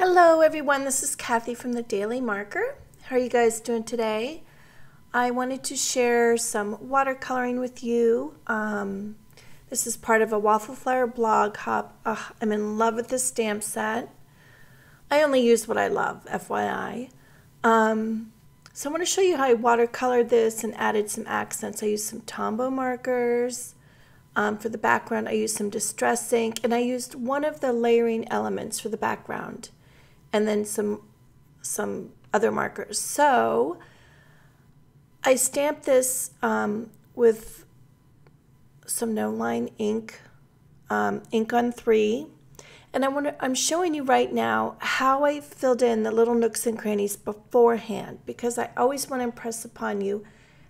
Hello everyone, this is Kathy from the Daily Marker. How are you guys doing today? I wanted to share some watercoloring with you. This is part of a Waffle Flower blog hop. I'm in love with this stamp set. I only use what I love, FYI. So I want to show you how I watercolored this and added some accents. I used some Tombow markers. For the background, I used some Distress ink, and I used one of the layering elements for the background, and then some other markers. So I stamped this with some no-line ink, ink on 3, and I'm showing you right now how I filled in the little nooks and crannies beforehand, because I always want to impress upon you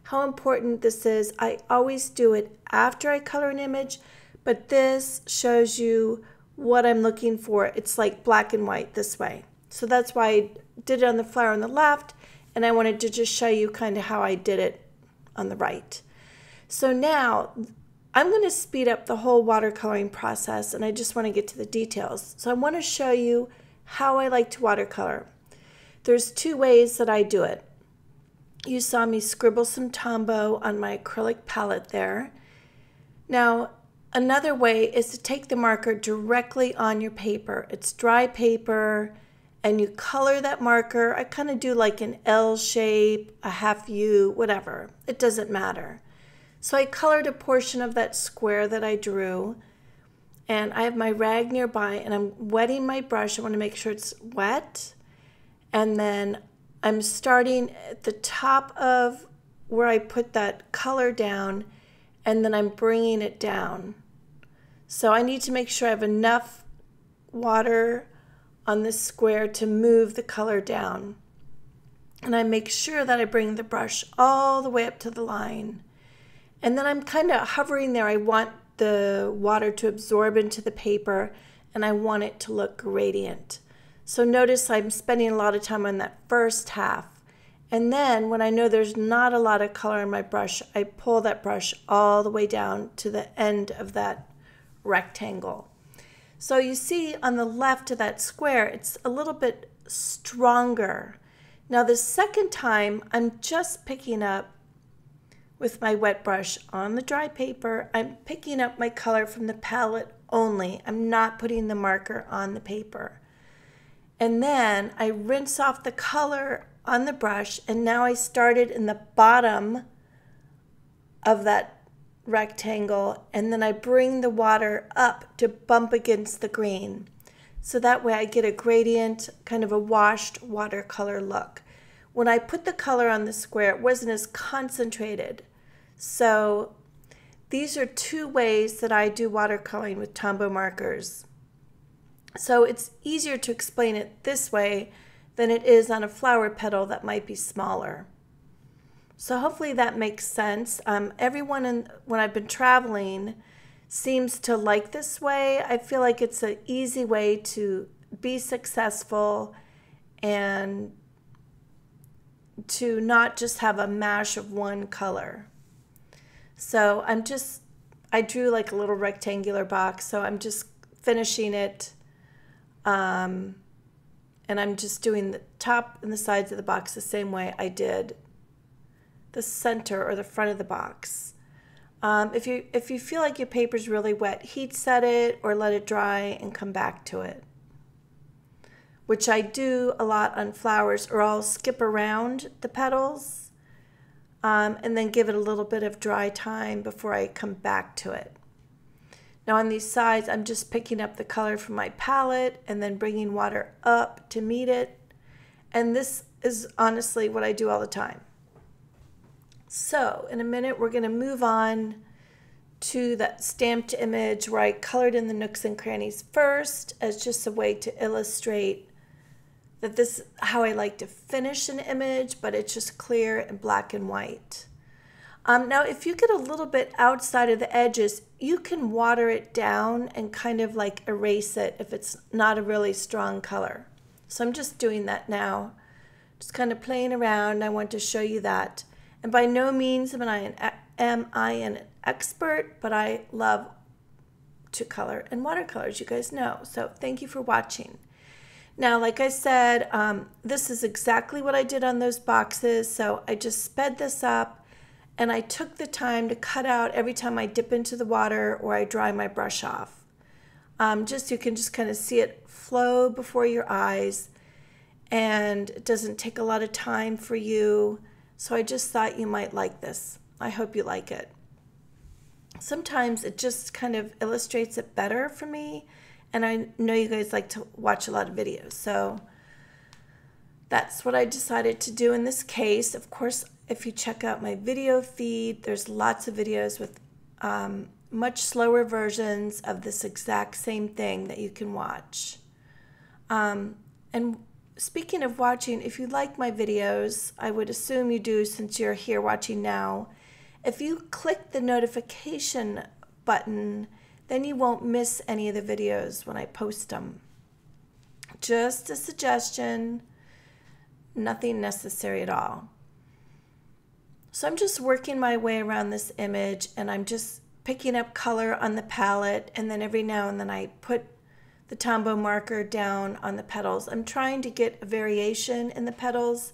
how important this is. I always do it after I color an image, but this shows you what I'm looking for. It's like black and white this way. So that's why I did it on the flower on the left, and I wanted to just show you kind of how I did it on the right. So now I'm going to speed up the whole watercoloring process, and I just want to get to the details. So I want to show you how I like to watercolor. There's 2 ways that I do it. You saw me scribble some Tombow on my acrylic palette there. Now, another way is to take the marker directly on your paper. It's dry paper, and you color that marker. I kind of do like an L shape, a half U, whatever. It doesn't matter. So I colored a portion of that square that I drew, and I have my rag nearby, and I'm wetting my brush. I want to make sure it's wet, and then I'm starting at the top of where I put that color down, and then I'm bringing it down. So I need to make sure I have enough water on this square to move the color down. And I make sure that I bring the brush all the way up to the line. And then I'm kind of hovering there. I want the water to absorb into the paper, and I want it to look gradient. So notice I'm spending a lot of time on that first half. And then when I know there's not a lot of color in my brush, I pull that brush all the way down to the end of that rectangle. So you see on the left of that square, it's a little bit stronger. Now the second time, I'm just picking up with my wet brush on the dry paper. I'm picking up my color from the palette only. I'm not putting the marker on the paper. And then I rinse off the color on the brush, and now I started in the bottom of that rectangle, and then I bring the water up to bump against the green. So that way I get a gradient, kind of a washed watercolor look. When I put the color on the square, it wasn't as concentrated. So these are 2 ways that I do watercoloring with Tombow markers. So it's easier to explain it this way than it is on a flower petal that might be smaller. So hopefully that makes sense. Everyone when I've been traveling seems to like this way. I feel like it's an easy way to be successful and to not just have a mash of one color. So I drew like a little rectangular box, so I'm just finishing it. And I'm just doing the top and the sides of the box the same way I did the center or the front of the box. If you feel like your paper's really wet, heat set it or let it dry and come back to it, which I do a lot on flowers, or I'll skip around the petals and then give it a little bit of dry time before I come back to it. Now on these sides, I'm just picking up the color from my palette and then bringing water up to meet it. And this is honestly what I do all the time. So in a minute, we're going to move on to that stamped image where I colored in the nooks and crannies first as just a way to illustrate that this is how I like to finish an image, but it's just clear and black and white. Now, if you get a little bit outside of the edges, you can water it down and kind of like erase it if it's not a really strong color. So I'm just doing that now, just kind of playing around. I want to show you that. And by no means am I an expert, but I love to color in watercolors, you guys know. So thank you for watching. Now, like I said, this is exactly what I did on those boxes. So I just sped this up and I took the time to cut out every time I dip into the water or I dry my brush off. Just you can just kind of see it flow before your eyes, and it doesn't take a lot of time for you. So I just thought you might like this. I hope you like it. Sometimes it just kind of illustrates it better for me, and I know you guys like to watch a lot of videos, so that's what I decided to do in this case. Of course, if you check out my video feed, there's lots of videos with much slower versions of this exact same thing that you can watch. And speaking of watching, if you like my videos, I would assume you do since you're here watching now. If you click the notification button, then you won't miss any of the videos when I post them. Just a suggestion, nothing necessary at all. So I'm just working my way around this image, and I'm just picking up color on the palette, and then every now and then I put the Tombow marker down on the petals. I'm trying to get a variation in the petals,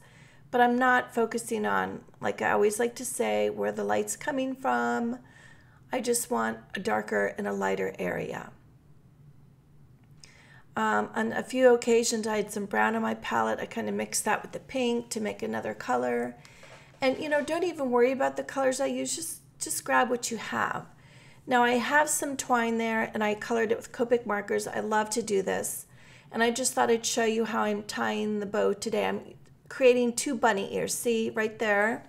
but I'm not focusing on, like I always like to say, where the light's coming from. I just want a darker and a lighter area. On a few occasions I had some brown on my palette. I kind of mixed that with the pink to make another color. And you know, don't even worry about the colors I use, just grab what you have. Now I have some twine there and I colored it with Copic markers. I love to do this. And I just thought I'd show you how I'm tying the bow today. I'm creating 2 bunny ears, see right there?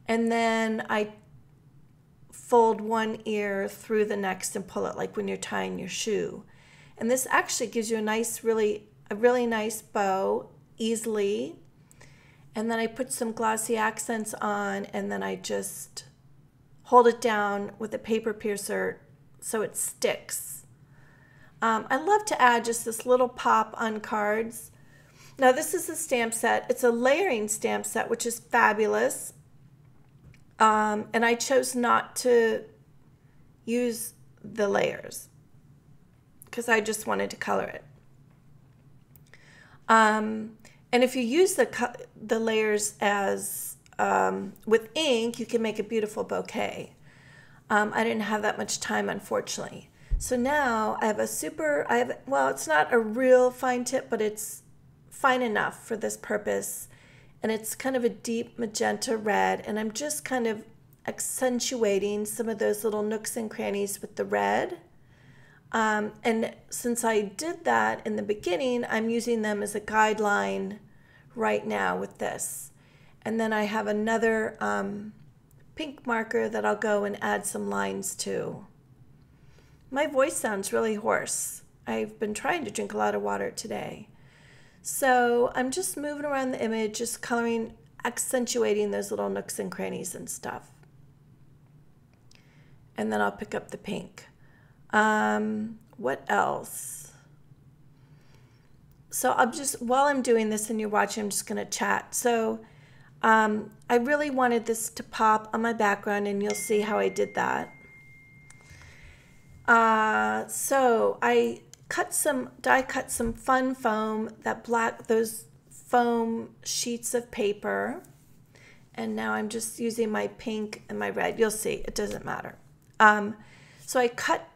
And then I fold one ear through the next and pull it like when you're tying your shoe. And this actually gives you a really nice bow easily. And then I put some glossy accents on, and then I just hold it down with a paper piercer so it sticks. I love to add just this little pop on cards. Now this is a stamp set. It's a layering stamp set, which is fabulous. And I chose not to use the layers because I just wanted to color it. And if you use the layers as with ink, you can make a beautiful bouquet. I didn't have that much time, unfortunately. So now I have well, it's not a real fine tip, but it's fine enough for this purpose. And it's kind of a deep magenta red, and I'm just kind of accentuating some of those little nooks and crannies with the red. And since I did that in the beginning, I'm using them as a guideline right now with this. And then I have another pink marker that I'll go and add some lines to. My voice sounds really hoarse. I've been trying to drink a lot of water today. So I'm just moving around the image, just coloring, accentuating those little nooks and crannies and stuff. And then I'll pick up the pink. What else? So while I'm doing this and you're watching, I'm just going to chat. So I really wanted this to pop on my background, and you'll see how I did that. So I die cut some fun foam, those foam sheets of paper. And now I'm just using my pink and my red. You'll see, it doesn't matter. So I cut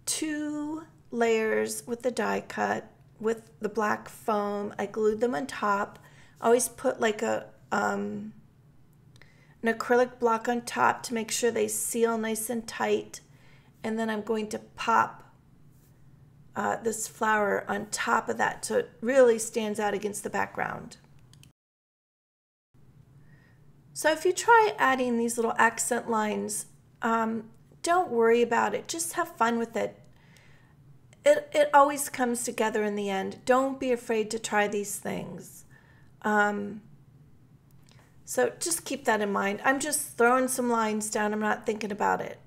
2 layers with the die cut with the black foam. I glued them on top. I always put like an acrylic block on top to make sure they seal nice and tight. And then I'm going to pop this flower on top of that so it really stands out against the background. So if you try adding these little accent lines, don't worry about it. Just have fun with it. It always comes together in the end. Don't be afraid to try these things. So just keep that in mind. I'm just throwing some lines down. I'm not thinking about it.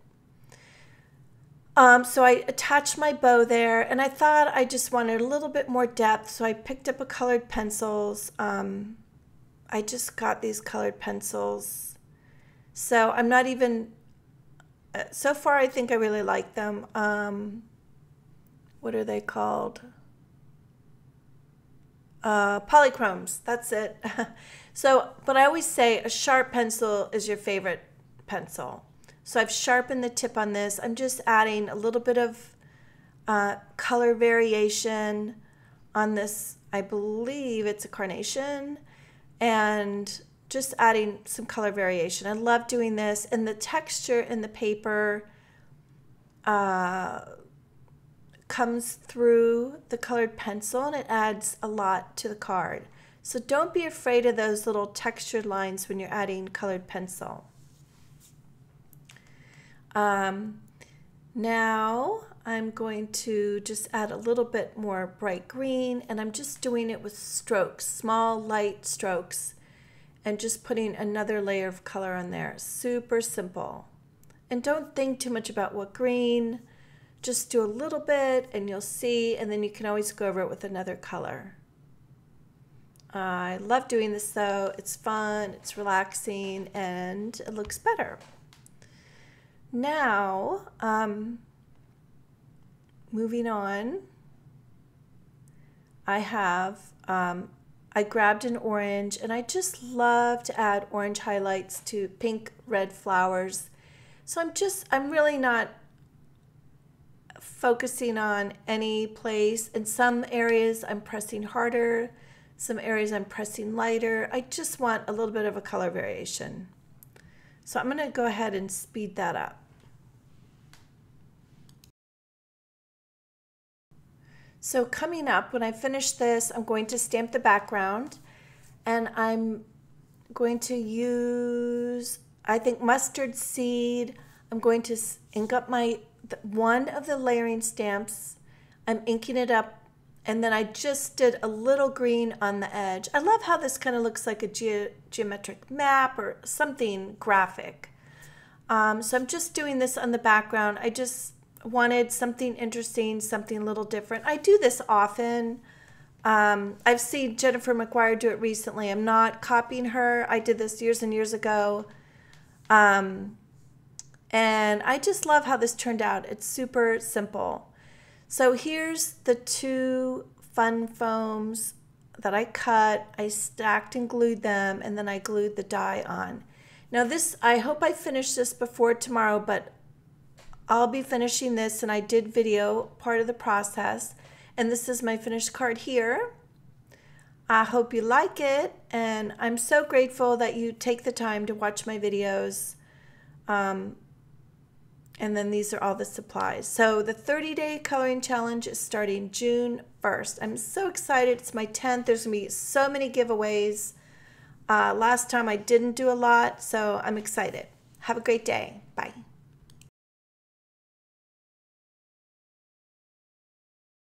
So I attached my bow there, and I thought I just wanted a little bit more depth, so I picked up a colored pencils. I just got these colored pencils. So I'm not even, so far I think I really like them. What are they called? polychromes. That's it. So, but I always say a sharp pencil is your favorite pencil. So I've sharpened the tip on this. I'm just adding a little bit of color variation on this. I believe it's a carnation, and just adding some color variation. I love doing this, and the texture in the paper comes through the colored pencil, and it adds a lot to the card. So don't be afraid of those little textured lines when you're adding colored pencil. Now I'm going to just add a little bit more bright green, and I'm just doing it with strokes, small light strokes, and just putting another layer of color on there. Super simple. And don't think too much about what green. Just do a little bit and you'll see, and then you can always go over it with another color. I love doing this though. It's fun, it's relaxing, and it looks better. Now, moving on, I grabbed an orange, and I just love to add orange highlights to pink, red flowers. So I'm really not focusing on any place. In some areas I'm pressing harder, some areas I'm pressing lighter. I just want a little bit of a color variation. So I'm going to go ahead and speed that up. So coming up, when I finish this, I'm going to stamp the background, and I'm going to use, I think, mustard seed. I'm going to ink up one of the layering stamps. I'm inking it up, and then I just did a little green on the edge. I love how this kind of looks like a geometric map or something graphic. So I'm just doing this on the background. I just wanted something interesting, something a little different. I do this often. I've seen Jennifer McGuire do it recently. I'm not copying her. I did this years and years ago. And I just love how this turned out. It's super simple. So here's the two fun foams that I cut. I stacked and glued them, and then I glued the die on. Now this, I hope I finish this before tomorrow, but I'll be finishing this, and I did video part of the process. And this is my finished card here. I hope you like it, and I'm so grateful that you take the time to watch my videos. And then these are all the supplies. So the 30-day coloring challenge is starting June 1st. I'm so excited. It's my 10th. There's going to be so many giveaways. Last time I didn't do a lot, so I'm excited. Have a great day. Bye.